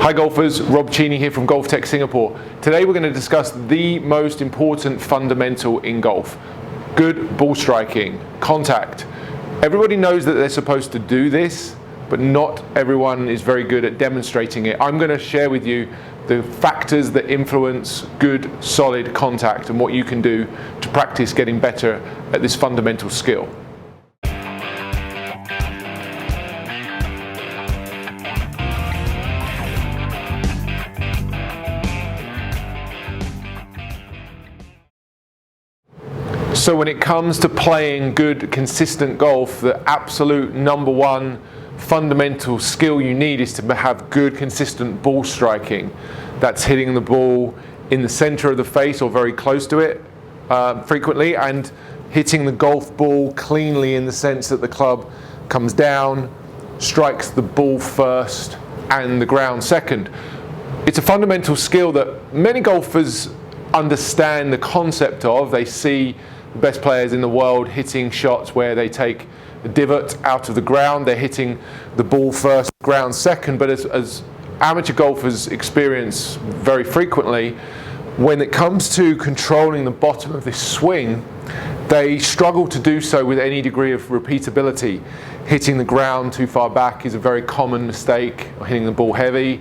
Hi golfers, Rob Cheney here from GOLFTEC Singapore. Today we're going to discuss the most important fundamental in golf. Good ball striking, contact. Everybody knows that they're supposed to do this, but not everyone is very good at demonstrating it. I'm going to share with you the factors that influence good, solid contact and what you can do to practice getting better at this fundamental skill. So when it comes to playing good, consistent golf, the absolute number one fundamental skill you need is to have good, consistent ball striking. That's hitting the ball in the center of the face or very close to it frequently, and hitting the golf ball cleanly in the sense that the club comes down, strikes the ball first and the ground second. It's a fundamental skill that many golfers understand the concept of. They see the best players in the world hitting shots where they take a divot out of the ground. They're hitting the ball first, ground second. But as amateur golfers experience very frequently, when it comes to controlling the bottom of this swing, they struggle to do so with any degree of repeatability. Hitting the ground too far back is a very common mistake, or hitting the ball heavy.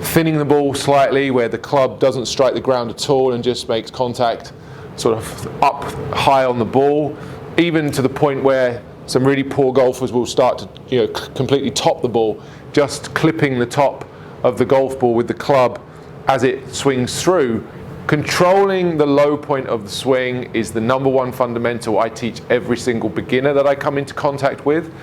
Thinning the ball slightly where the club doesn't strike the ground at all and just makes contact sort of up high on the ball, even to the point where some really poor golfers will start to completely top the ball, just clipping the top of the golf ball with the club as it swings through. Controlling the low point of the swing is the number one fundamental I teach every single beginner that I come into contact with.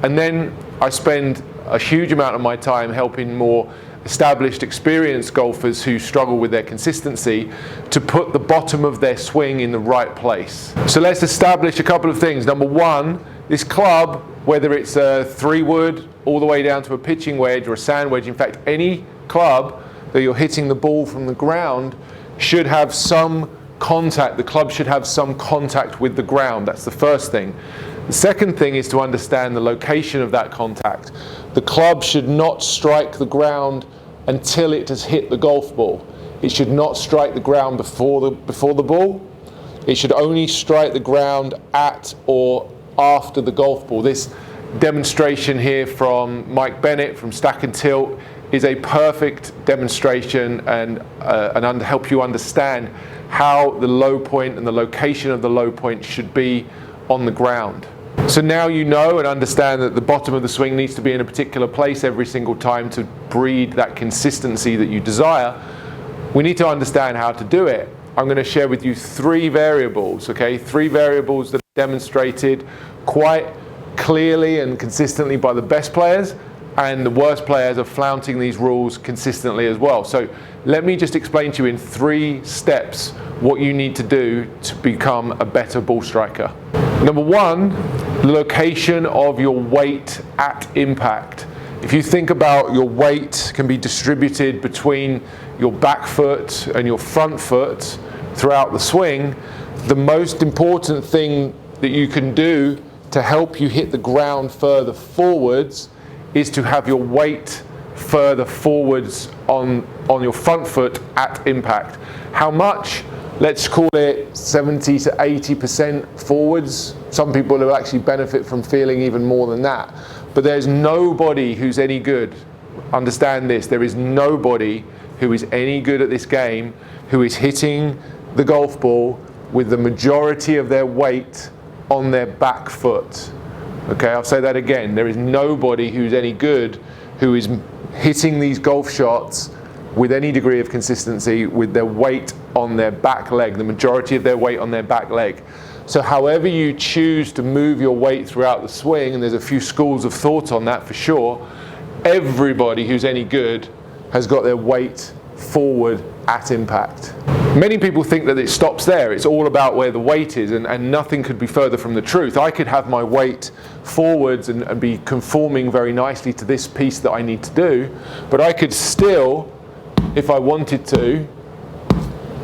And then I spend a huge amount of my time helping more established, experienced golfers who struggle with their consistency to put the bottom of their swing in the right place. So let's establish a couple of things. Number one, this club, whether it's a 3-wood all the way down to a pitching wedge or a sand wedge, in fact any club that you're hitting the ball from the ground should have some contact. The club should have some contact with the ground. That's the first thing. The second thing is to understand the location of that contact. The club should not strike the ground until it has hit the golf ball. It should not strike the ground before the ball. It should only strike the ground at or after the golf ball. This demonstration here from Mike Bennett from Stack and Tilt is a perfect demonstration and help you understand how the low point and the location of the low point should be on the ground. So now you know and understand that the bottom of the swing needs to be in a particular place every single time to breed that consistency that you desire. We need to understand how to do it. I'm going to share with you 3 variables, okay? 3 variables that are demonstrated quite clearly and consistently by the best players, and the worst players are flaunting these rules consistently as well. So let me just explain to you in 3 steps what you need to do to become a better ball striker. Number 1, the location of your weight at impact. If you think about your weight can be distributed between your back foot and your front foot throughout the swing, the most important thing that you can do to help you hit the ground further forwards is to have your weight further forwards on your front foot at impact. How much? Let's call it 70 to 80% forwards. Some people will actually benefit from feeling even more than that. But there's nobody who's any good. Understand this, there is nobody who is any good at this game who is hitting the golf ball with the majority of their weight on their back foot. Okay, I'll say that again. There is nobody who's any good who is hitting these golf shots with any degree of consistency with their weight on their back leg, the majority of their weight on their back leg. So however you choose to move your weight throughout the swing, and there's a few schools of thought on that for sure, everybody who's any good has got their weight forward at impact. Many people think that it stops there. It's all about where the weight is, and nothing could be further from the truth. I could have my weight forwards and be conforming very nicely to this piece that I need to do, but I could still, if I wanted to,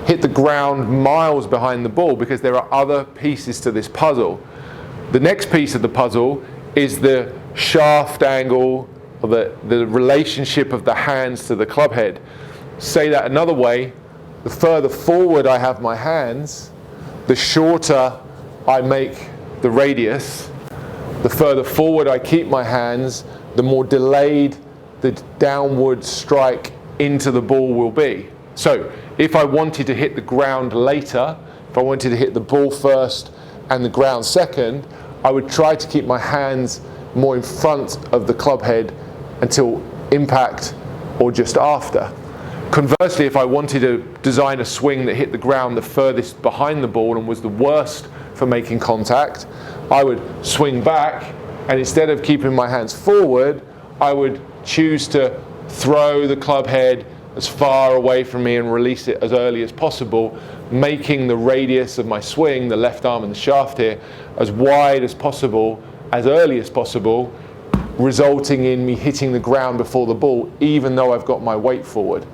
hit the ground miles behind the ball because there are other pieces to this puzzle. The next piece of the puzzle is the shaft angle or the relationship of the hands to the club head. Say that another way, the further forward I have my hands, the shorter I make the radius. The further forward I keep my hands, the more delayed the downward strike into the ball will be. So if I wanted to hit the ground later, if I wanted to hit the ball first and the ground second, I would try to keep my hands more in front of the club head until impact or just after. Conversely, if I wanted to design a swing that hit the ground the furthest behind the ball and was the worst for making contact, I would swing back, and instead of keeping my hands forward, I would choose to throw the club head as far away from me and release it as early as possible, making the radius of my swing, the left arm and the shaft here, as wide as possible, as early as possible, resulting in me hitting the ground before the ball, even though I've got my weight forward.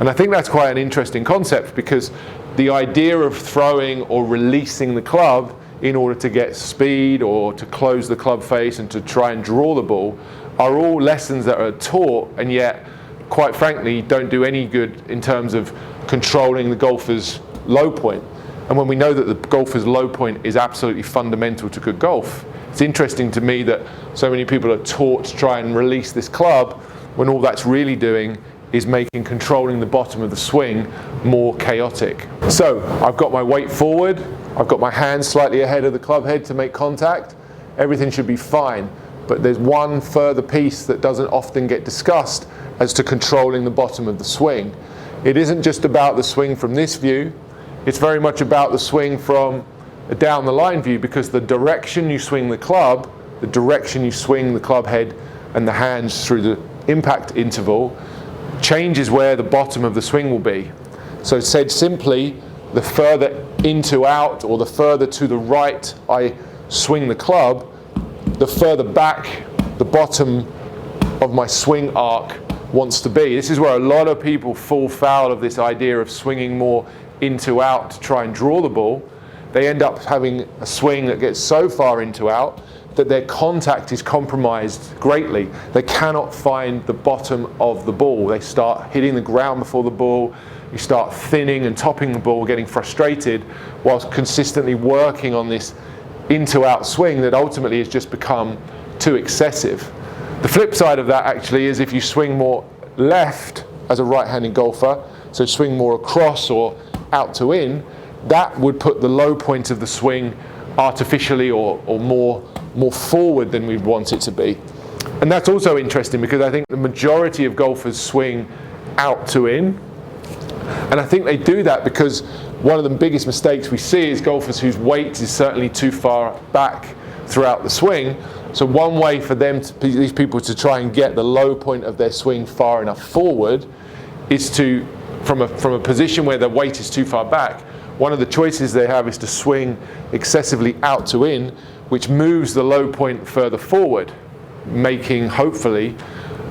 And I think that's quite an interesting concept, because the idea of throwing or releasing the club in order to get speed or to close the club face and to try and draw the ball are all lessons that are taught, and yet, quite frankly, don't do any good in terms of controlling the golfer's low point. And when we know that the golfer's low point is absolutely fundamental to good golf, it's interesting to me that so many people are taught to try and release this club when all that's really doing is making controlling the bottom of the swing more chaotic. So I've got my weight forward, I've got my hands slightly ahead of the club head to make contact, everything should be fine. But there's one further piece that doesn't often get discussed as to controlling the bottom of the swing. It isn't just about the swing from this view, it's very much about the swing from a down the line view, because the direction you swing the club, the direction you swing the club head and the hands through the impact interval, changes where the bottom of the swing will be. So said simply, the further into out, or the further to the right I swing the club, the further back the bottom of my swing arc wants to be. This is where a lot of people fall foul of this idea of swinging more into out to try and draw the ball. They end up having a swing that gets so far into out that their contact is compromised greatly. They cannot find the bottom of the ball. They start hitting the ground before the ball. You start thinning and topping the ball, getting frustrated, whilst consistently working on this into-out swing that ultimately has just become too excessive. The flip side of that actually is if you swing more left as a right-handed golfer, so swing more across or out to in, that would put the low point of the swing artificially or more forward than we'd want it to be. And that's also interesting, because I think the majority of golfers swing out to in, and I think they do that because one of the biggest mistakes we see is golfers whose weight is certainly too far back throughout the swing. So one way for them, these people, to try and get the low point of their swing far enough forward is to, from a position where their weight is too far back, one of the choices they have is to swing excessively out to in, which moves the low point further forward, making, hopefully,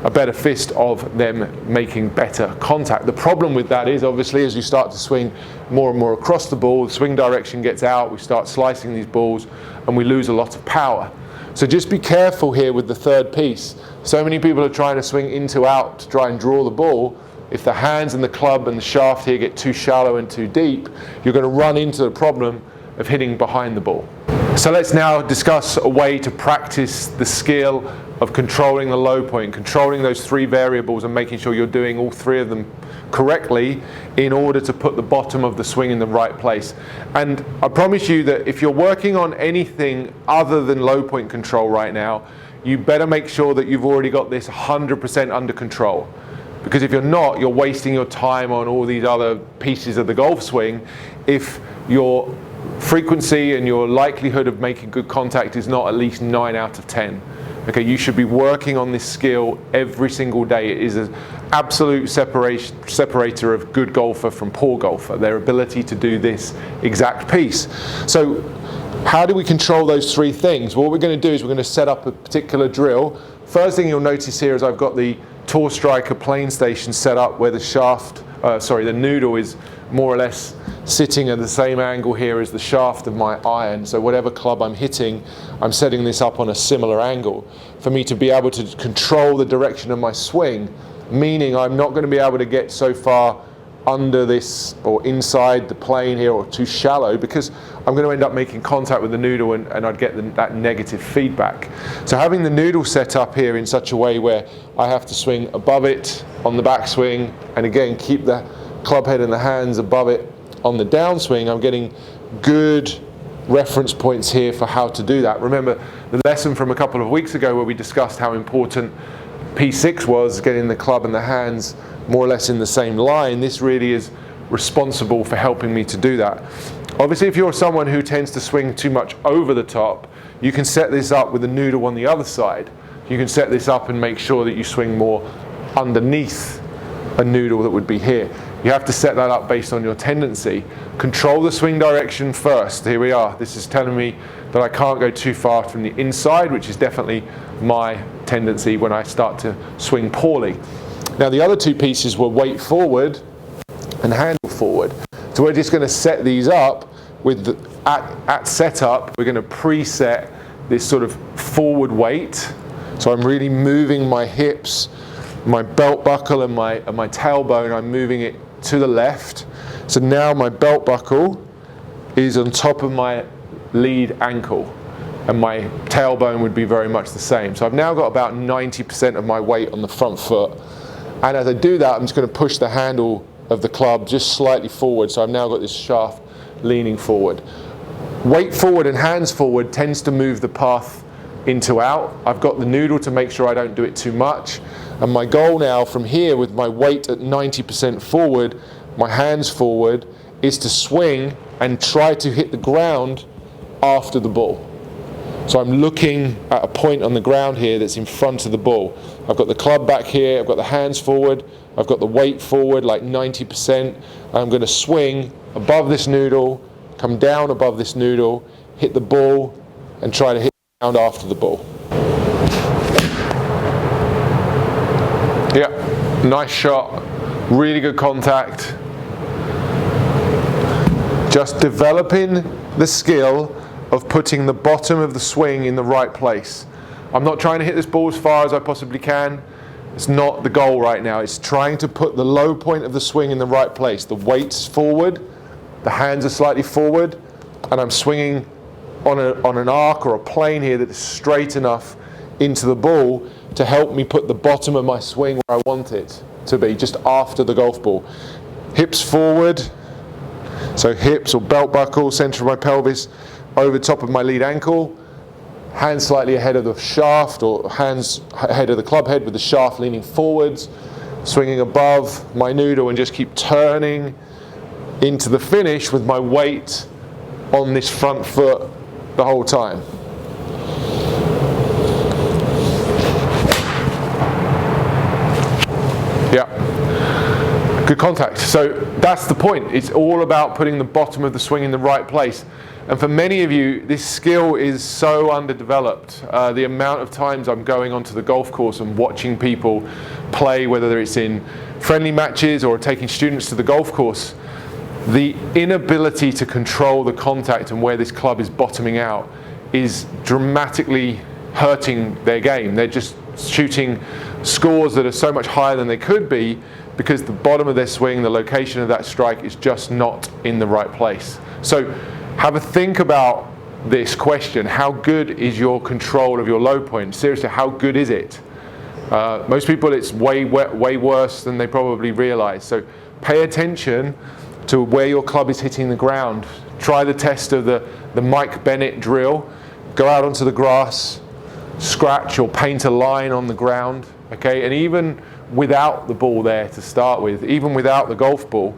a better fist of them making better contact. The problem with that is, obviously, as you start to swing more and more across the ball, the swing direction gets out, we start slicing these balls, and we lose a lot of power. So just be careful here with the third piece. So many people are trying to swing into out to try and draw the ball. If the hands and the club and the shaft here get too shallow and too deep, you're going to run into the problem of hitting behind the ball. So let's now discuss a way to practice the skill of controlling the low point, controlling those three variables and making sure you're doing all three of them correctly in order to put the bottom of the swing in the right place. And I promise you that if you're working on anything other than low point control right now, you better make sure that you've already got this 100% under control. Because if you're not, you're wasting your time on all these other pieces of the golf swing if your frequency and your likelihood of making good contact is not at least 9 out of 10. Okay, you should be working on this skill every single day. It is an absolute separator of good golfer from poor golfer, their ability to do this exact piece. So how do we control those three things? Well, what we're going to do is we're going to set up a particular drill. First thing you'll notice here is I've got the Tour Striker plane station set up where the shaft, the noodle is more or less sitting at the same angle here as the shaft of my iron. So whatever club I'm hitting, I'm setting this up on a similar angle for me to be able to control the direction of my swing, meaning I'm not going to be able to get so far under this or inside the plane here or too shallow, because I'm going to end up making contact with the noodle and I'd get that negative feedback. So having the noodle set up here in such a way where I have to swing above it on the backswing, and again keep the club head and the hands above it on the downswing, I'm getting good reference points here for how to do that. Remember the lesson from a couple of weeks ago where we discussed how important P6 was, getting the club and the hands more or less in the same line. This really is responsible for helping me to do that. Obviously, if you're someone who tends to swing too much over the top, you can set this up with the noodle on the other side. You can set this up and make sure that you swing more underneath a noodle that would be here. You have to set that up based on your tendency. Control the swing direction first. Here we are. This is telling me that I can't go too far from the inside, which is definitely my tendency when I start to swing poorly. Now the other two pieces were weight forward and handle forward. So we're just going to set these up with at setup. We're going to preset this sort of forward weight. So I'm really moving my hips, my belt buckle and my tailbone, I'm moving it to the left. So now my belt buckle is on top of my lead ankle and my tailbone would be very much the same. So I've now got about 90% of my weight on the front foot. And as I do that, I'm just going to push the handle of the club just slightly forward. So I've now got this shaft leaning forward. Weight forward and hands forward tends to move the path into out. I've got the noodle to make sure I don't do it too much. And my goal now from here with my weight at 90% forward, my hands forward, is to swing and try to hit the ground after the ball. So I'm looking at a point on the ground here that's in front of the ball. I've got the club back here, I've got the hands forward, I've got the weight forward like 90%. I'm going to swing above this noodle, come down above this noodle, hit the ball and try to hit the ground after the ball. Yeah, nice shot, really good contact. Just developing the skill of putting the bottom of the swing in the right place. I'm not trying to hit this ball as far as I possibly can. It's not the goal right now. It's trying to put the low point of the swing in the right place. The weight's forward, the hands are slightly forward, and I'm swinging on an arc or a plane here that is straight enough into the ball to help me put the bottom of my swing where I want it to be, just after the golf ball. Hips forward, so hips or belt buckle, center of my pelvis, over top of my lead ankle, hands slightly ahead of the shaft or hands ahead of the club head with the shaft leaning forwards, swinging above my noodle and just keep turning into the finish with my weight on this front foot the whole time. Yeah, good contact. So that's the point. It's all about putting the bottom of the swing in the right place. And for many of you, this skill is so underdeveloped. The amount of times I'm going onto the golf course and watching people play, whether it's in friendly matches or taking students to the golf course, the inability to control the contact and where this club is bottoming out is dramatically hurting their game. They're just shooting scores that are so much higher than they could be because the bottom of their swing, the location of that strike is just not in the right place. So have a think about this question. How good is your control of your low point? Seriously, how good is it? Most people, it's way worse than they probably realize. So pay attention to where your club is hitting the ground. Try the test of the Mike Bennett drill. Go out onto the grass, scratch or paint a line on the ground, okay? And even without the ball there to start with, even without the golf ball,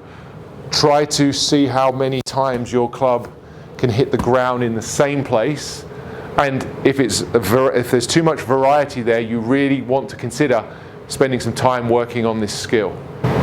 try to see how many times your club can hit the ground in the same place. And if there's too much variety there, you really want to consider spending some time working on this skill.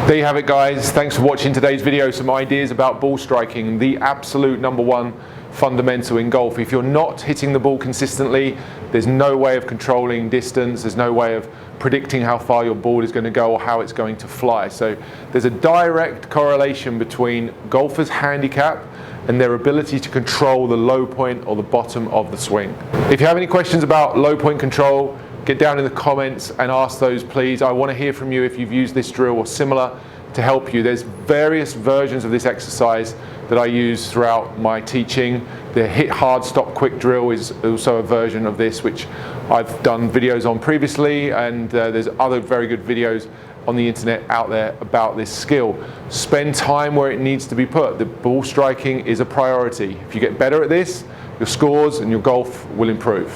There you have it, guys. Thanks for watching today's video. Some ideas about ball striking, the absolute #1 fundamental in golf. If you're not hitting the ball consistently, there's no way of controlling distance, there's no way of predicting how far your ball is going to go or how it's going to fly. So there's a direct correlation between golfers' handicap and their ability to control the low point or the bottom of the swing. If you have any questions about low point control, get down in the comments and ask those, please. I want to hear from you if you've used this drill or similar to help you. There's various versions of this exercise that I use throughout my teaching. The hit hard, stop quick drill is also a version of this, which I've done videos on previously, and there's other very good videos on the internet out there about this skill. Spend time where it needs to be put. The ball striking is a priority. If you get better at this, your scores and your golf will improve.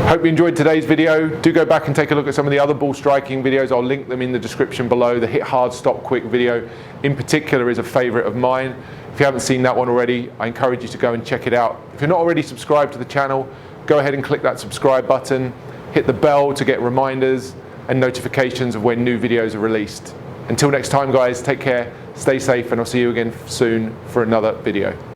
Hope you enjoyed today's video. Do go back and take a look at some of the other ball striking videos. I'll link them in the description below. The hit hard, stop quick video in particular is a favorite of mine. If you haven't seen that one already, I encourage you to go and check it out. If you're not already subscribed to the channel, go ahead and click that subscribe button. Hit the bell to get reminders and notifications of when new videos are released. Until next time, guys, take care, stay safe, and I'll see you again soon for another video.